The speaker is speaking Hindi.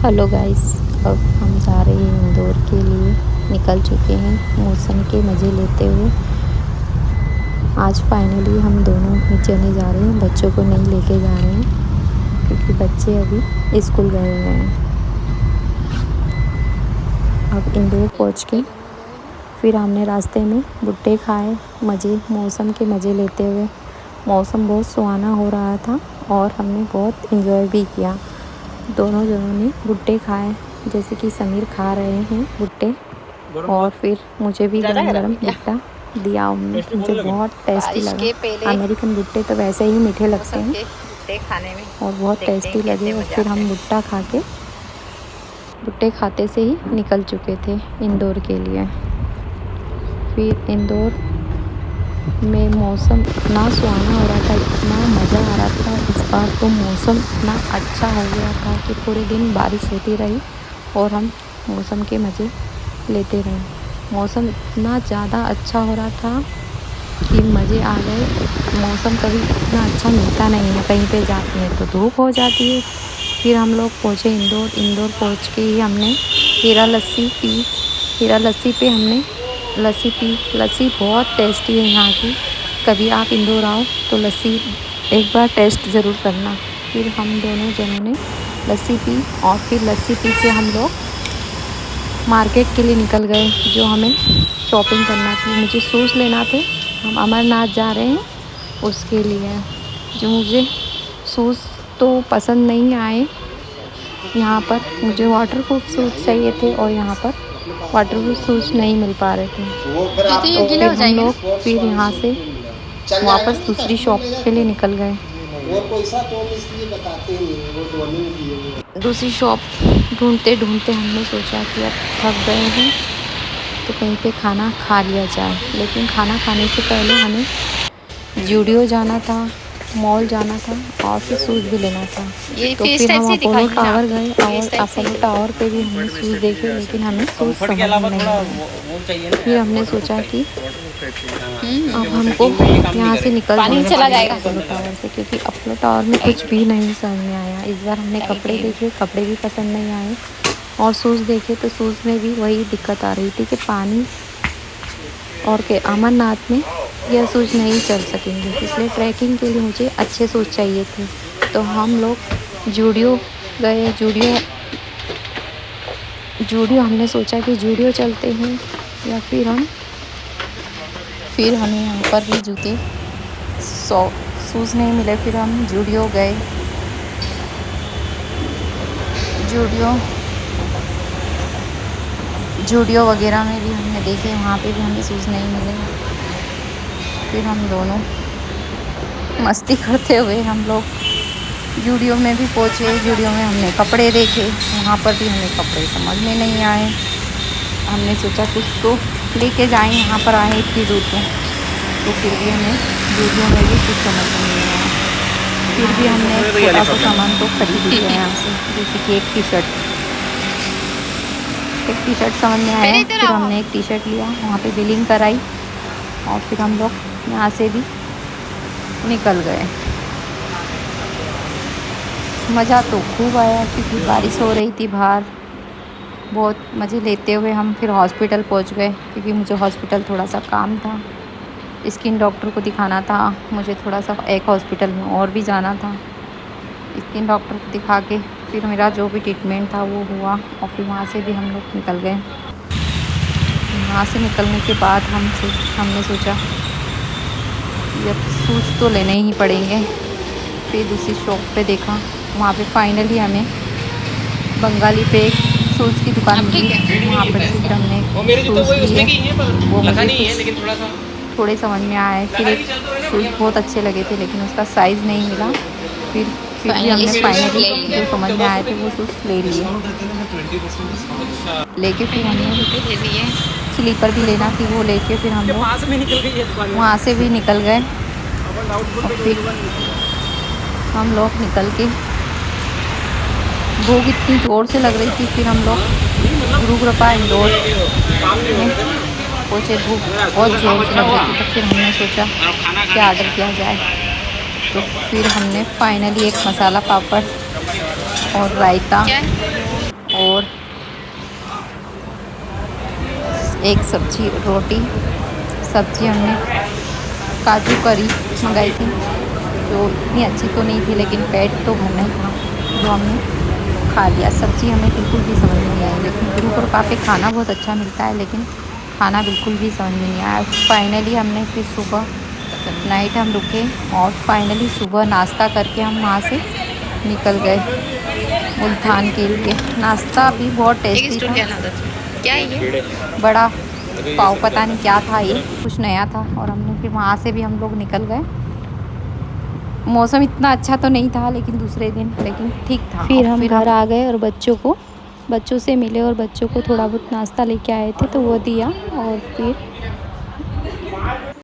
हेलो गाइस, अब हम जा रहे हैं इंदौर के लिए। निकल चुके हैं मौसम के मज़े लेते हुए। आज फाइनली हम दोनों ही जने जा रहे हैं, बच्चों को नहीं लेके जा रहे हैं क्योंकि बच्चे अभी स्कूल गए हुए हैं। अब इंदौर पहुंच के फिर हमने रास्ते में भुट्टे खाए, मौसम के मज़े लेते हुए। मौसम बहुत सुहाना हो रहा था और हमने बहुत इंजॉय भी किया। दोनों जनों ने भुट्टे खाए, जैसे कि समीर खा रहे हैं भुट्टे, और फिर मुझे भी गरम गरम भुट्टा दिया उन्होंने। मुझे बहुत टेस्टी लगा। अमेरिकन भुट्टे तो वैसे ही मीठे लगते हैं खाने में और बहुत टेस्टी लगे। और फिर हम भुट्टे खाते से ही निकल चुके थे इंदौर के लिए। फिर इंदौर में मौसम इतना सुहाना हो रहा था, इतना मज़ा आ रहा था। इस बार तो मौसम इतना अच्छा हो गया था कि पूरे दिन बारिश होती रही और हम मौसम के मज़े लेते रहे। मौसम इतना ज़्यादा अच्छा हो रहा था कि मज़े आ गए। मौसम कभी इतना अच्छा मिलता नहीं है, कहीं पे जाते हैं तो धूप हो जाती है। फिर हम लोग पहुँचे इंदौर पहुँच के ही हमने हीरा लस्सी पी। हीरा लस्सी पे हमने लस्सी पी। लस्सी बहुत टेस्टी है यहाँ की। कभी आप इंदौर आओ तो लस्सी एक बार टेस्ट ज़रूर करना। फिर हम दोनों जनों ने लस्सी पी और फिर लस्सी पी के हम लोग मार्केट के लिए निकल गए, जो हमें शॉपिंग करना थी। मुझे शूज़ लेना थे, हम अमरनाथ जा रहे हैं उसके लिए। जो मुझे शूज़ तो पसंद नहीं आए यहाँ पर, मुझे वाटरप्रूफ शूज़ चाहिए थे और यहाँ पर वाटरप्रूफ शूज़ नहीं मिल पा रहे थे। तो फिर हम लोग फिर यहाँ से वापस दूसरी शॉप के लिए निकल गए। दूसरी शॉप ढूंढते ढूंढते हमने सोचा कि अब थक गए हैं तो कहीं पे खाना खा लिया जाए। लेकिन खाना खाने से पहले हमें जूडियो जाना था, मॉल जाना था और फिर शूज़ भी लेना था। तो फिर हम अपोलो टावर गए और अपोलो टावर पे भी हमने शूज़ देखे, लेकिन हमें शूज़ समझ में नहीं आया। फिर हमने सोचा कि अब हमको यहाँ से निकल चला जाएगा अपोलो टावर से, क्योंकि अपोलो टावर में कुछ भी नहीं समझ में आया। इस बार हमने कपड़े देखे, कपड़े भी पसंद नहीं आए, और शूज़ देखे तो शूज़ में भी वही दिक्कत आ रही थी कि पानी और के अमरनाथ में यह शूज़ नहीं चल सकेंगे। इसलिए ट्रैकिंग के लिए मुझे अच्छे शूज़ चाहिए थे। तो हम लोग जूडियो गए। जूडियो हमने सोचा कि जूडियो चलते हैं, या फिर हमें यहाँ पर भी शूज़ नहीं मिले। फिर हम जूडियो गए। जूडियो वगैरह में भी हमने देखे, वहाँ पे भी हमें शूज़ नहीं मिले। फिर हम दोनों मस्ती करते हुए हम लोग जूडियो में भी पहुँचे। जूडियो में हमने कपड़े देखे, वहाँ पर भी हमें कपड़े समझ में नहीं आए। हमने सोचा कुछ तो लेके जाएं, यहाँ पर आए इतनी दूर तो फिर भी हमें जूडियो में भी कुछ समझ में नहीं आया। फिर भी हमने थोड़ा सा सामान तो खरीद लिया यहाँ से, जैसे कि एक टी शर्ट समझ में आया। फिर हमने एक टी शर्ट लिया, वहाँ पे बिलिंग कराई और फिर हम लोग यहाँ से भी निकल गए। मज़ा तो खूब आया क्योंकि बारिश हो रही थी बाहर। बहुत मज़े लेते हुए हम फिर हॉस्पिटल पहुँच गए, क्योंकि मुझे हॉस्पिटल थोड़ा सा काम था। स्किन डॉक्टर को दिखाना था मुझे, थोड़ा सा एक हॉस्पिटल में और भी जाना था। स्किन डॉक्टर को दिखा के फिर मेरा जो भी ट्रीटमेंट था वो हुआ और फिर वहाँ से भी हम लोग निकल गए। वहाँ से निकलने के बाद हमने सोचा अब शूज़ तो लेने ही पड़ेंगे। फिर दूसरी शॉप पे देखा, वहाँ पे फाइनली हमें बंगाली पे शूज़ की दुकान मिली। वहाँ पर से हमने शूज़ लिए, वो मुझे थोड़े समझ में आए। फिर एक शूज़ बहुत अच्छे लगे थे लेकिन उसका साइज़ नहीं मिला। फिर भी हमने फाइनली जो समझ में आए थे वो शूज़ ले लिए। लेके फिर हमने स्लीपर भी लेना थी, वो लेके फिर हम लोग वहाँ से भी निकल गए। और फिर हम लोग निकल के, भूख इतनी ज़ोर से लग रही थी, फिर हम लोग गुरु कृपा इंदौर में पहुँचे। भूख बहुत ज़ोर से लग रही थी, तो फिर हमने सोचा क्या ऑर्डर किया जाए। तो फिर हमने फाइनली एक मसाला पापड़ और रायता और एक सब्जी रोटी। सब्जी हमने काजू करी मंगाई थी, जो इतनी अच्छी तो नहीं थी, लेकिन पेट तो भरना ही था, जो हमने खा लिया। सब्जी हमें बिल्कुल भी समझ में नहीं आई, लेकिन गुरु कृपा पे खाना बहुत अच्छा मिलता है, लेकिन खाना बिल्कुल भी समझ में नहीं आया। फाइनली हमने फिर सुबह नाइट हम रुके और फाइनली सुबह नाश्ता करके हम वहाँ से निकल गए मुल्तान के लिए। नाश्ता भी बहुत टेस्टी था। क्या है ये? बड़ा पाव, पता नहीं क्या था, ये कुछ नया था। और हमने फिर वहाँ से भी हम लोग निकल गए। मौसम इतना अच्छा तो नहीं था लेकिन दूसरे दिन, लेकिन ठीक था। फिर हम घर आ गए और बच्चों से मिले और बच्चों को थोड़ा बहुत नाश्ता लेके आए थे तो वो दिया, और फिर